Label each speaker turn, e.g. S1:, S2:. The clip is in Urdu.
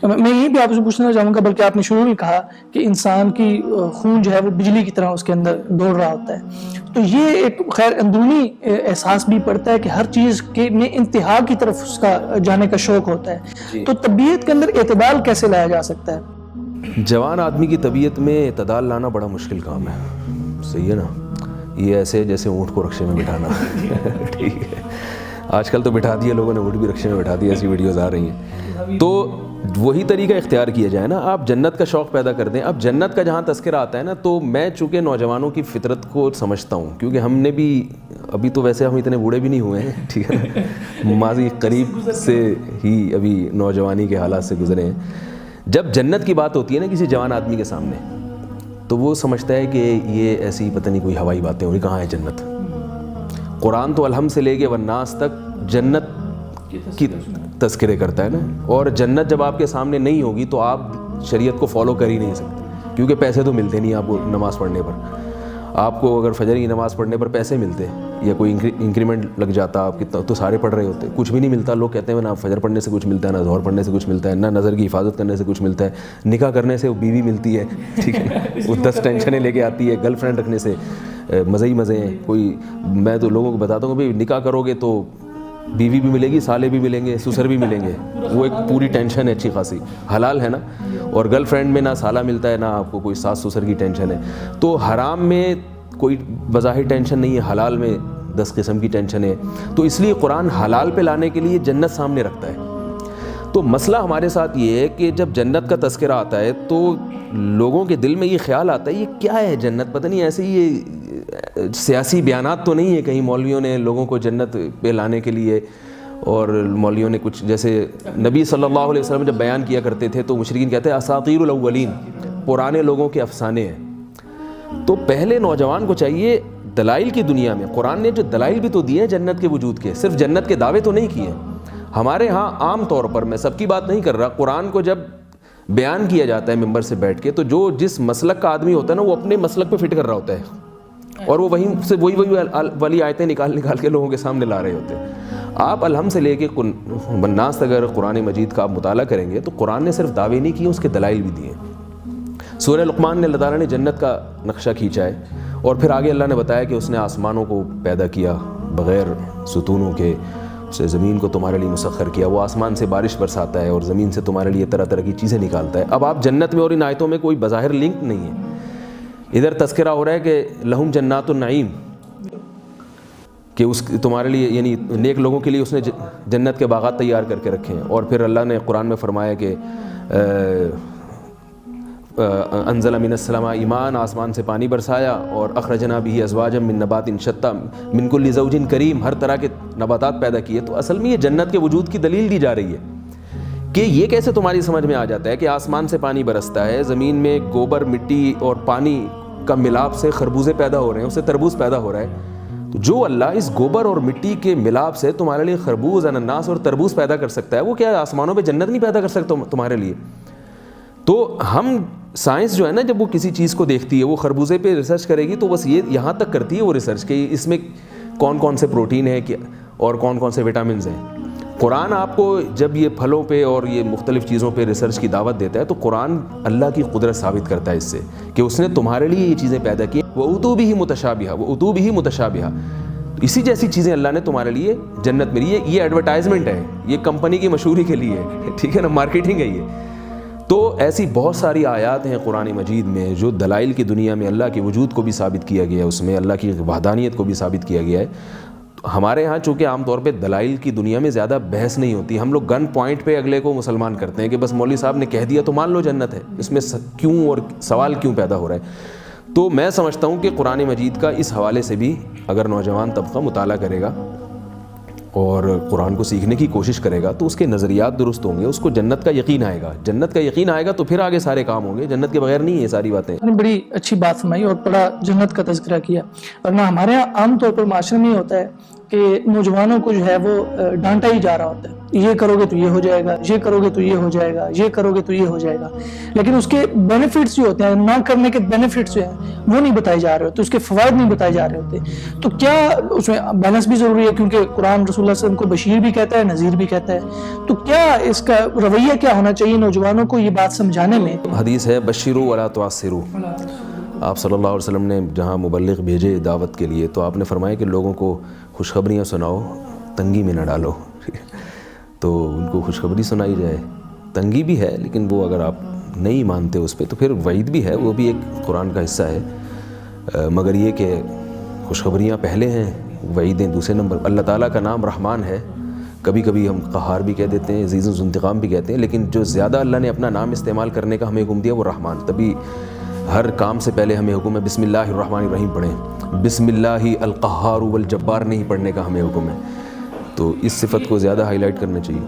S1: میں یہیں پہ آپ سے پوچھنا چاہوں گا، بلکہ آپ نے شروع میں کہا کہ انسان کی خون جو ہے وہ بجلی کی طرح اس کے اندر دوڑ رہا ہوتا ہے، تو یہ ایک خیر اندرونی احساس بھی پڑتا ہے کہ ہر چیز کے میں انتہا کی طرف اس کا جانے کا شوق ہوتا ہے، تو طبیعت کے اندر اعتدال کیسے لایا جا سکتا ہے؟
S2: جوان آدمی کی طبیعت میں اعتدال لانا بڑا مشکل کام ہے، صحیح ہے نا؟ یہ ایسے جیسے اونٹ کو رکشے میں بٹھانا ٹھیک ہے، آج کل تو بٹھا دیا لوگوں نے، اونٹ بھی رکشے میں بٹھا دیا، ایسی ویڈیوز آ رہی ہیں۔ تو وہی طریقہ اختیار کیا جائے نا، آپ جنت کا شوق پیدا کر دیں۔ اب جنت کا جہاں تذکرہ آتا ہے نا، تو میں چونکہ نوجوانوں کی فطرت کو سمجھتا ہوں، کیونکہ ہم نے بھی ابھی تو ویسے ہم اتنے بوڑھے بھی نہیں ہوئے ہیں، ٹھیک ہے نا، ماضی قریب سے ہی ابھی نوجوانی کے حالات سے گزرے ہیں۔ جب جنت کی بات ہوتی ہے نا کسی جوان آدمی کے سامنے، تو وہ سمجھتا ہے کہ یہ ایسی پتہ نہیں کوئی ہوائی باتیں ہو رہی، کہاں ہے جنت؟ قرآن تو الحمد سے لے کے والناس تک جنت کی تذکرے کرتا ہے نا، اور جنت جب آپ کے سامنے نہیں ہوگی تو آپ شریعت کو فالو کر ہی نہیں سکتے، کیونکہ پیسے تو ملتے نہیں آپ کو نماز پڑھنے پر۔ آپ کو اگر فجر کی نماز پڑھنے پر پیسے ملتے یا کوئی انکریمنٹ لگ جاتا آپ کی تو سارے پڑھ رہے ہوتے، کچھ بھی نہیں ملتا۔ لوگ کہتے ہیں نا فجر پڑھنے سے کچھ ملتا ہے، نہ ظہر پڑھنے سے کچھ ملتا ہے، نہ نظر کی حفاظت کرنے سے کچھ ملتا ہے، نکاح کرنے سے وہ بیوی ملتی ہے، ٹھیک ہے، وہ 10 ٹینشنیں لے کے آتی ہے، گرل فرینڈ رکھنے سے مزے ہی مزے ہیں۔ کوئی میں تو لوگوں کو بتاتا ہوں کہ نکاح کرو گے تو بیوی بھی ملے گی، سالے بھی ملیں گے، سسر بھی ملیں گے، وہ ایک پوری ٹینشن ہے اچھی خاصی، حلال ہے نا۔ اور گرل فرینڈ میں نہ سالہ ملتا ہے، نہ آپ کو کوئی ساس سسر کی ٹینشن ہے۔ تو حرام میں کوئی بظاہر ٹینشن نہیں ہے، حلال میں 10 قسم کی ٹینشن ہے۔ تو اس لیے قرآن حلال پہ لانے کے لیے جنت سامنے رکھتا ہے۔ تو مسئلہ ہمارے ساتھ یہ ہے کہ جب جنت کا تذکرہ آتا ہے تو لوگوں کے دل میں یہ خیال آتا ہے یہ کیا ہے جنت، پتہ نہیں ایسے ہی یہ سیاسی بیانات تو نہیں ہے کہیں مولویوں نے لوگوں کو جنت پہ لانے کے لیے، اور مولویوں نے کچھ جیسے نبی صلی اللہ علیہ وسلم جب بیان کیا کرتے تھے تو مشرکین کہتے ہیں اساطیر الاولین، پرانے لوگوں کے افسانے ہیں۔ تو پہلے نوجوان کو چاہیے دلائل کی دنیا میں، قرآن نے جو دلائل بھی تو دیے ہیں جنت کے وجود کے، صرف جنت کے دعوے تو نہیں کیے۔ ہمارے ہاں عام طور پر، میں سب کی بات نہیں کر رہا، قرآن کو جب بیان کیا جاتا ہے ممبر سے بیٹھ کے، تو جو جس مسلک کا آدمی ہوتا ہے نا وہ اپنے مسلک پہ فٹ کر رہا ہوتا ہے، اور وہ وہیں سے وہی والی آیتیں نکال کے لوگوں کے سامنے لا رہے ہوتے ہیں۔ آپ الحمد سے لے کے والناس اگر قرآن مجید کا آپ مطالعہ کریں گے تو قرآن نے صرف دعوے نہیں کیے، اس کے دلائل بھی دیے۔ سورہ لقمان نے اللہ تعالیٰ نے جنت کا نقشہ کھینچا ہے، اور پھر آگے اللہ نے بتایا کہ اس نے آسمانوں کو پیدا کیا بغیر ستونوں کے، اسے زمین کو تمہارے لیے مسخر کیا، وہ آسمان سے بارش برساتا ہے اور زمین سے تمہارے لیے طرح طرح کی چیزیں نکالتا ہے۔ اب آپ جنت میں اور ان آیتوں میں کوئی بظاہر لنک نہیں ہے۔ ادھر تذکرہ ہو رہا ہے کہ لہم جنات النعیم، کہ اس تمہارے لیے یعنی نیک لوگوں کے لیے اس نے جنت کے باغات تیار کر کے رکھے ہیں، اور پھر اللہ نے قرآن میں فرمایا کہ انزل من السماء ایمان، آسمان سے پانی برسایا، اور اخرجنا به ازواجا من نبات شتى من كل زوج کریم، ہر طرح کے نباتات پیدا کیے۔ تو اصل میں یہ جنت کے وجود کی دلیل دی جا رہی ہے کہ یہ کیسے تمہاری سمجھ میں آ جاتا ہے کہ آسمان سے پانی برستا ہے، زمین میں گوبر مٹی اور پانی کا ملاپ سے خربوزے پیدا ہو رہے ہیں، اس سے تربوز پیدا ہو رہا ہے۔ تو جو اللہ اس گوبر اور مٹی کے ملاپ سے تمہارے لیے خربوز، انناس اور تربوز پیدا کر سکتا ہے، وہ کیا آسمانوں پہ جنت نہیں پیدا کر سکتا تمہارے لیے؟ تو ہم سائنس جو ہے نا، جب وہ کسی چیز کو دیکھتی ہے، وہ خربوزے پہ ریسرچ کرے گی تو بس یہ یہاں تک کرتی ہے وہ ریسرچ کہ اس میں کون کون سے پروٹین ہے اور کون کون سے وٹامنز ہیں۔ قرآن آپ کو جب یہ پھلوں پہ اور یہ مختلف چیزوں پہ ریسرچ کی دعوت دیتا ہے تو قرآن اللہ کی قدرت ثابت کرتا ہے اس سے کہ اس نے تمہارے لیے یہ چیزیں پیدا کی، وَأُوتُوا بِهِ مُتَشَابِهًا وَأُوتُوا بِهِ مُتَشَابِهًا، اسی جیسی چیزیں اللہ نے تمہارے لیے جنت میں، یہ ایڈورٹائزمنٹ ہے، یہ کمپنی کی مشہوری کے لیے ہے، ٹھیک ہے نا، مارکیٹنگ ہے یہ۔ تو ایسی بہت ساری آیات ہیں قرآن مجید میں جو دلائل کی دنیا میں اللہ کے وجود کو بھی ثابت کیا گیا ہے، اس میں اللہ کی وحدانیت کو بھی ثابت کیا گیا ہے۔ ہمارے ہاں چونکہ عام طور پہ دلائل کی دنیا میں زیادہ بحث نہیں ہوتی، ہم لوگ گن پوائنٹ پہ اگلے کو مسلمان کرتے ہیں کہ بس مولوی صاحب نے کہہ دیا تو مان لو جنت ہے، اس میں کیوں اور سوال کیوں پیدا ہو رہا ہے۔ تو میں سمجھتا ہوں کہ قرآن مجید کا اس حوالے سے بھی اگر نوجوان طبقہ مطالعہ کرے گا اور قرآن کو سیکھنے کی کوشش کرے گا تو اس کے نظریات درست ہوں گے، اس کو جنت کا یقین آئے گا، جنت کا یقین آئے گا تو پھر آگے سارے کام ہوں گے، جنت کے بغیر نہیں ہے یہ ساری باتیں۔
S1: بڑی اچھی بات فرمائی اور بڑا جنت کا تذکرہ کیا، ورنہ ہمارے یہاں عام طور پر معاشرے میں ہوتا ہے کہ نوجوانوں کو جو ہے وہ ڈانٹا ہی جا رہا ہوتا ہے یہ کرو گے تو یہ ہو جائے گا، یہ کرو گے تو یہ ہو جائے گا، یہ کرو گے تو یہ ہو جائے گا، لیکن اس کے بینیفٹس جو ہوتے ہیں، نہ کرنے کے بینیفٹس جو ہیں وہ نہیں بتائے جا رہے ہوتے، اس کے فوائد نہیں بتائے جا رہے ہوتے. تو کیا اس میں بیلنس بھی ضروری ہے، کیونکہ قرآن رسول اللہ صلی اللہ علیہ وسلم کو بشیر بھی کہتا ہے، نذیر بھی کہتا ہے. تو کیا اس کا رویہ کیا ہونا چاہیے نوجوانوں کو یہ بات سمجھانے میں؟
S2: حدیث ہے بشروا ولا تعسروا. آپ صلی اللہ علیہ وسلم نے جہاں مبلغ بھیجے دعوت کے لیے تو آپ نے فرمایا کہ لوگوں کو خوشخبریاں سناؤ، تنگی میں نہ ڈالو. تو ان کو خوشخبری سنائی جائے، تنگی بھی ہے لیکن وہ اگر آپ نہیں مانتے اس پہ تو پھر وعید بھی ہے، وہ بھی ایک قرآن کا حصہ ہے. مگر یہ کہ خوشخبریاں پہلے ہیں، وعیدیں دوسرے نمبر. اللہ تعالیٰ کا نام رحمان ہے، کبھی کبھی ہم قہار بھی کہہ دیتے ہیں، عزیز ذو انتقام بھی کہتے ہیں، لیکن جو زیادہ اللہ نے اپنا نام استعمال کرنے کا ہمیں حکم دیا وہ رحمان. تبھی ہر کام سے پہلے ہمیں حکم ہے بسم اللہ الرحمن الرحیم پڑھیں، بسم اللہ القہار والجبار نہیں پڑھنے کا ہمیں حکم ہے. تو اس صفت کو زیادہ ہائی لائٹ کرنا چاہیے.